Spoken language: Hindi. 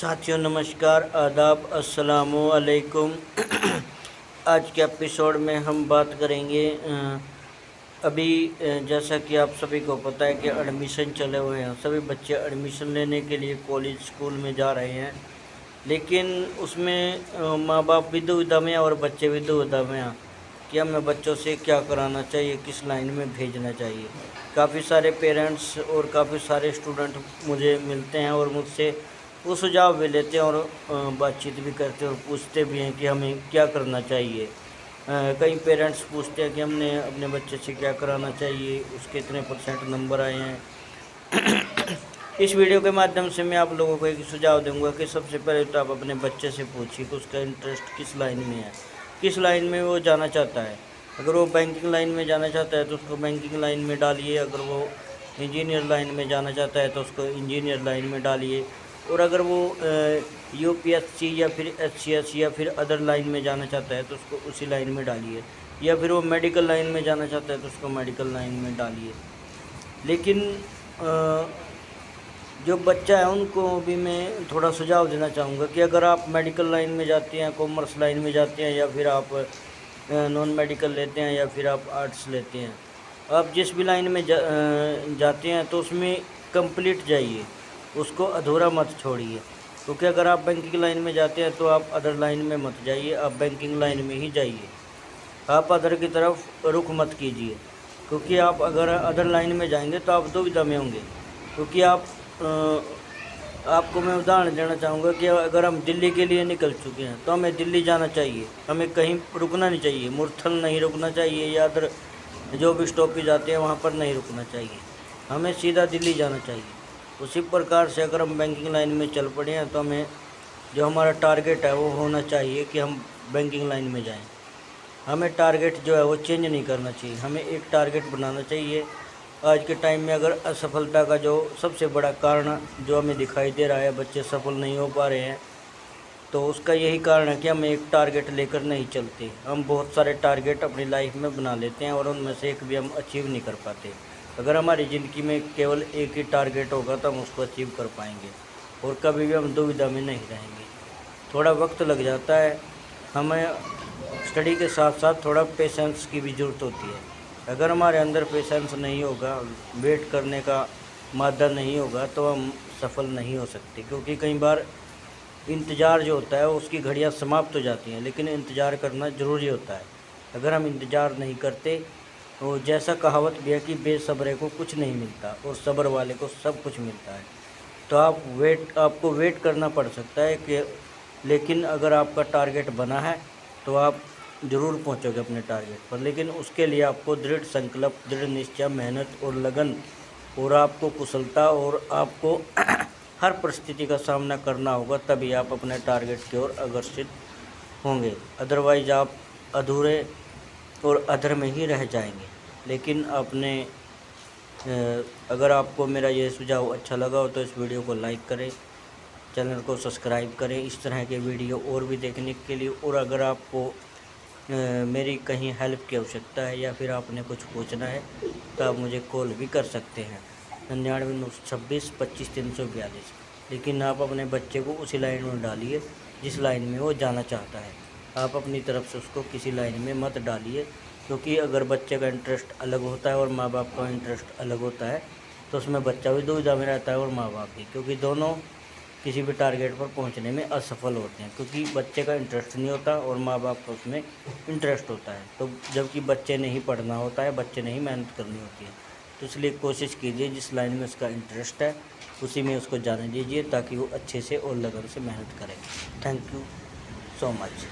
साथियों नमस्कार, आदाब, अस्सलामु अलैकुम। आज के एपिसोड में हम बात करेंगे अभी जैसा कि आप सभी को पता है कि एडमिशन चले हुए हैं। सभी बच्चे एडमिशन लेने के लिए कॉलेज स्कूल में जा रहे हैं, लेकिन उसमें माँ बाप भी दुविधा में और बच्चे भी दुविधा में हैं कि हमें बच्चों से क्या कराना चाहिए, किस लाइन में भेजना चाहिए। काफ़ी सारे पेरेंट्स और काफ़ी सारे स्टूडेंट मुझे मिलते हैं और मुझसे वो सुझाव भी लेते हैं और बातचीत भी करते हैं और पूछते भी हैं कि हमें क्या करना चाहिए। कई पेरेंट्स पूछते हैं कि हमने अपने बच्चे से क्या कराना चाहिए, उसके इतने % नंबर आए हैं। इस वीडियो के माध्यम से मैं आप लोगों को एक सुझाव दूंगा कि सबसे पहले तो आप अपने बच्चे से पूछिए कि उसका इंटरेस्ट किस लाइन में है, किस लाइन में वो जाना चाहता है। अगर वो बैंकिंग लाइन में जाना चाहता है तो उसको बैंकिंग लाइन में डालिए। अगर वो इंजीनियर लाइन में जाना चाहता है तो उसको इंजीनियर लाइन में डालिए। और अगर वो यूपीएससी या फिर एचसीएस या फिर अदर लाइन में जाना चाहता है तो उसको उसी लाइन में डालिए। या फिर वो मेडिकल लाइन में जाना चाहता है तो उसको मेडिकल लाइन में डालिए। लेकिन जो बच्चा है उनको भी मैं थोड़ा सुझाव देना चाहूँगा कि अगर आप मेडिकल लाइन में जाते हैं, कॉमर्स लाइन में जाते हैं, या फिर आप नॉन मेडिकल लेते हैं, या फिर आप आर्ट्स लेते हैं, आप जिस भी लाइन में जाते हैं तो उसमें कंप्लीट जाइए, उसको अधूरा मत छोड़िए। क्योंकि अगर आप बैंकिंग लाइन में जाते हैं तो आप अदर लाइन में मत जाइए, आप बैंकिंग लाइन में ही जाइए। आप अदर की तरफ रुख मत कीजिए, क्योंकि आप अगर अदर लाइन में जाएंगे तो आप दुविधा में होंगे। क्योंकि आपको मैं उदाहरण देना चाहूँगा कि अगर हम दिल्ली के लिए निकल चुके हैं तो हमें दिल्ली जाना चाहिए, हमें कहीं रुकना नहीं चाहिए, मुरथल नहीं रुकना चाहिए या अदर जो भी स्टॉप पे जाते हैं वहाँ पर नहीं रुकना चाहिए, हमें सीधा दिल्ली जाना चाहिए। उसी प्रकार से अगर हम बैंकिंग लाइन में चल पड़े हैं तो हमें जो हमारा टारगेट है वो होना चाहिए कि हम बैंकिंग लाइन में जाएं। हमें टारगेट जो है वो चेंज नहीं करना चाहिए, हमें एक टारगेट बनाना चाहिए। आज के टाइम में अगर असफलता का जो सबसे बड़ा कारण जो हमें दिखाई दे रहा है, बच्चे सफल नहीं हो पा रहे हैं, तो उसका यही कारण है कि हम एक टारगेट लेकर नहीं चलते। हम बहुत सारे टारगेट अपनी लाइफ में बना लेते हैं और उनमें से एक भी हम अचीव नहीं कर पाते। अगर हमारी ज़िंदगी में केवल एक ही टारगेट होगा तो हम उसको अचीव कर पाएंगे और कभी भी हम दुविधा में नहीं रहेंगे। थोड़ा वक्त लग जाता है, हमें स्टडी के साथ साथ थोड़ा पेशेंस की भी ज़रूरत होती है। अगर हमारे अंदर पेशेंस नहीं होगा, वेट करने का मादा नहीं होगा, तो हम सफल नहीं हो सकते। क्योंकि कई बार इंतज़ार जो होता है उसकी घड़ियां समाप्त हो जाती हैं, लेकिन इंतज़ार करना ज़रूरी होता है। अगर हम इंतज़ार नहीं करते तो जैसा कहावत भी है कि बेसब्रे को कुछ नहीं मिलता और सब्र वाले को सब कुछ मिलता है। तो आपको वेट करना पड़ सकता है कि, लेकिन अगर आपका टारगेट बना है तो आप ज़रूर पहुंचोगे अपने टारगेट पर। लेकिन उसके लिए आपको दृढ़ संकल्प, दृढ़ निश्चय, मेहनत और लगन, और आपको कुशलता, और आपको हर परिस्थिति का सामना करना होगा, तभी आप अपने टारगेट की ओर अग्रसित होंगे। अदरवाइज़ आप अधूरे और अधर में ही रह जाएंगे। लेकिन अगर आपको मेरा ये सुझाव अच्छा लगा हो तो इस वीडियो को लाइक करें, चैनल को सब्सक्राइब करें इस तरह के वीडियो और भी देखने के लिए। और अगर आपको मेरी कहीं हेल्प की आवश्यकता है या फिर आपने कुछ पूछना है तो आप मुझे कॉल भी कर सकते हैं 99 26 342। लेकिन आप अपने बच्चे को उसी लाइन में डालिए जिस लाइन में वो जाना चाहता है। आप अपनी तरफ से उसको किसी लाइन में मत डालिए, क्योंकि अगर बच्चे का इंटरेस्ट अलग होता है और माँ बाप का इंटरेस्ट अलग होता है तो उसमें बच्चा भी दुविधा में रहता है और माँ बाप भी, क्योंकि दोनों किसी भी टारगेट पर पहुंचने में असफल होते हैं। क्योंकि बच्चे का इंटरेस्ट नहीं होता और माँ बाप का उसमें इंटरेस्ट होता है। तो जबकि बच्चे ने ही पढ़ना होता है, बच्चे ने ही मेहनत करनी होती है। तो इसलिए कोशिश कीजिए जिस लाइन में उसका इंटरेस्ट है उसी में उसको जाने दीजिए, ताकि वो अच्छे से और लगन से मेहनत करे। Thank you so much.